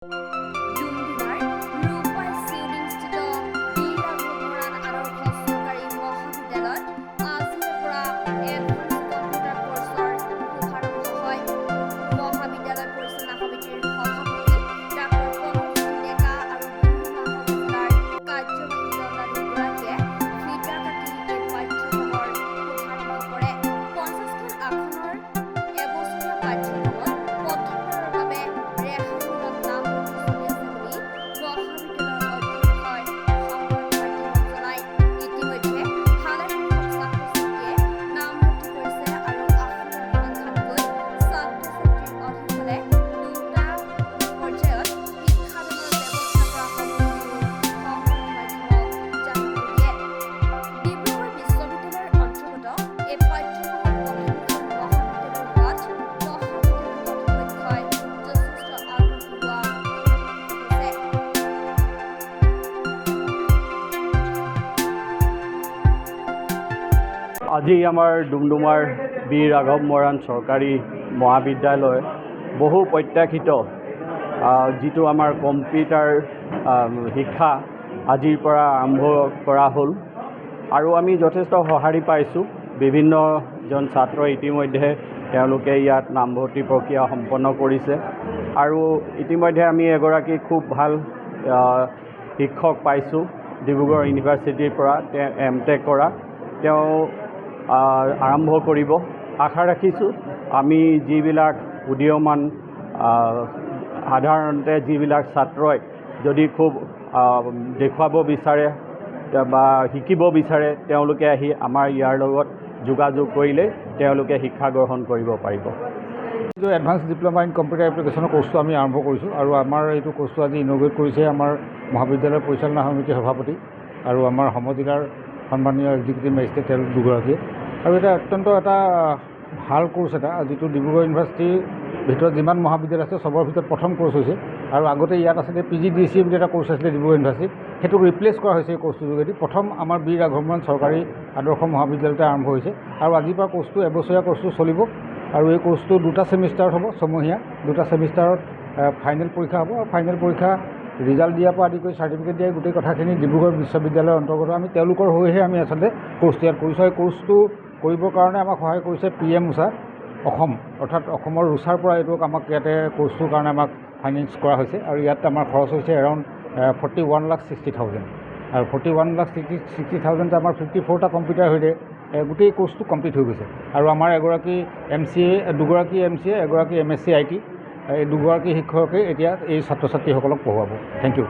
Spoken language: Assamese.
ডুমডুমাৰ ৰূপাই চিউডিংস্থিত বীৰ ৰাঘৱ মৰাণ আদৰ্শ চৰকাৰী মহাবিদ্যালয়ত আজিৰে পৰা এডভান্স কম্পিউটাৰ কোৰ্চৰ শুভাৰম্ভ হয়। মহাবিদ্যালয় পৰিচালনা সমিতিৰ সভাপতি ডাঃ প্ৰণৱ ডেকা আৰু ডুমডুমা সমাজৰ কাৰ্যবাহী দণ্ডাধীশগৰাকীয়ে ফিতা কাটি এই পাঠ্যক্ৰমৰ শুভাৰম্ভ কৰে। 50খন আসনৰ এবছৰীয়া পাঠ্যক্ৰমত প্ৰথমবাৰৰ বাবে ৰেহাই মূল্যত নাম ভৰ্তি চলি আছে বুলি মহাবিদ্যালয়ৰ অধ্যক্ষই সংবাদ মাধ্যমক জনায়। ইতিমধ্যে ভালেসংখ্যক ছাত্ৰ-ছাত্ৰীয়ে নাম ভৰ্তি কৰিছে আৰু আসনৰ সংখ্যাতকৈ ছাত্ৰ-ছাত্ৰীৰ অধিক হ'লে দুটা পৰ্যায়ত শিক্ষাদানৰ ব্যৱস্থা কৰা হ'ব বুলিও সংবাদ মাধ্যমক জানিবলৈ দিয়ে। ডিব্ৰুগড় বিশ্ববিদ্যালয়ৰ অন্তৰ্গত এই পাঠ্যক্ৰমৰ প্ৰথমখন মহাবিদ্যালয় হোৱাত মহাবিদ্যালয় কৰ্তৃপক্ষই যথেষ্ট আগ্ৰহী হোৱা আজি আমাৰ ডুমডুমাৰ বীৰ ৰাঘৱ মৰাণ চৰকাৰী মহাবিদ্যালয় বহু প্ৰত্যাশিত যিটো আমাৰ কম্পিউটাৰ শিক্ষা আজিৰ পৰা আৰম্ভ কৰা হ'ল আৰু আমি যথেষ্ট সঁহাৰি পাইছোঁ। বিভিন্নজন ছাত্ৰ ইতিমধ্যে তেওঁলোকে ইয়াত নামভৰ্তি প্ৰক্ৰিয়া সম্পন্ন কৰিছে আৰু ইতিমধ্যে আমি এগৰাকী খুব ভাল শিক্ষক পাইছোঁ ডিব্ৰুগড় ইউনিভাৰ্চিটিৰ পৰা। তেওঁ এম.টেক কৰা, তেওঁ আৰম্ভ কৰিব। আশা ৰাখিছোঁ আমি যিবিলাক উদীয়মান সাধাৰণতে যিবিলাক ছাত্ৰই যদি খুব দেখুৱাব বিচাৰে বা শিকিব বিচাৰে তেওঁলোকে আহি আমাৰ ইয়াৰ লগত যোগাযোগ কৰিলে তেওঁলোকে শিক্ষা গ্ৰহণ কৰিব পাৰিব। এডভান্স ডিপ্ল'মা ইন কম্পিউটাৰ এপ্লিকেশ্যনৰ কোৰ্চটো আমি আৰম্ভ কৰিছোঁ আৰু আমাৰ এইটো কোৰ্চটো আজি ইনগ্ৰেট কৰিছে আমাৰ মহাবিদ্যালয়ৰ পৰিচালনা সমিতিৰ সভাপতি আৰু আমাৰ সমজিলাৰ সন্মানীয় এক্সিকিউটিভ মেজিষ্ট্ৰেট তেওঁ দুগৰাকীয়ে। আৰু এটা অত্যন্ত এটা ভাল কোৰ্চ এটা, যিটো ডিব্ৰুগড় ইউনিভাৰ্চিটিৰ ভিতৰত যিমান মহাবিদ্যালয় আছে চবৰ ভিতৰত প্ৰথম কোৰ্চ হৈছে। আৰু আগতে ইয়াত আছিলে PGDCA বুলি এটা কোৰ্চ আছিলে ডিব্ৰুগড় ইউনিভাৰ্চিটিত, সেইটোক ৰিপ্লেচ কৰা হৈছে এই কোৰ্চটোৰ যোগেদি। প্ৰথম আমাৰ বীৰ ৰাঘৱ মৰাণ চৰকাৰী আদৰ্শ মহাবিদ্যালয়তে আৰম্ভ হৈছে আৰু আজিৰ পৰা কোৰ্চটো এবছৰীয়া কোৰ্চটো চলিব আৰু এই কোৰ্চটো দুটা ছেমিষ্টাৰত হ'ব, ছমহীয়া দুটা ছেমিষ্টাৰত ফাইনেল পৰীক্ষা হ'ব আৰু ফাইনেল পৰীক্ষা ৰিজাল্ট দিয়াৰ পৰা আদি কৰি চাৰ্টিফিকেট দিয়া গোটেই কথাখিনি ডিব্ৰুগড় বিশ্ববিদ্যালয়ৰ অন্তৰ্গত। আমি তেওঁলোকৰ হৈহে আমি আচলতে কোৰ্চটো ইয়াত কৰিছোঁ। এই কোৰ্চটো কৰিবৰ কাৰণে আমাক সহায় কৰিছে PM ঊষা অসম, অৰ্থাৎ অসমৰ ৰুচাৰ পৰা এইটোক আমাক ইয়াতে কোৰ্চটোৰ কাৰণে আমাক ফাইনেন্স কৰা হৈছে আৰু ইয়াত আমাৰ খৰচ হৈছে এৰাউণ্ড 41,60,000 আৰু 41,60,000 আমাৰ 54টা কম্পিউটাৰ সৈতে গোটেই কোৰ্চটো কমপ্লিট হৈ গৈছে। আৰু আমাৰ এগৰাকী MCA, দুগৰাকী MCA, এগৰাকী MSc IT, এই দুগৰাকী শিক্ষকে এতিয়া এই ছাত্ৰ ছাত্ৰীসকলক পঢ়ুৱাব। Thank U.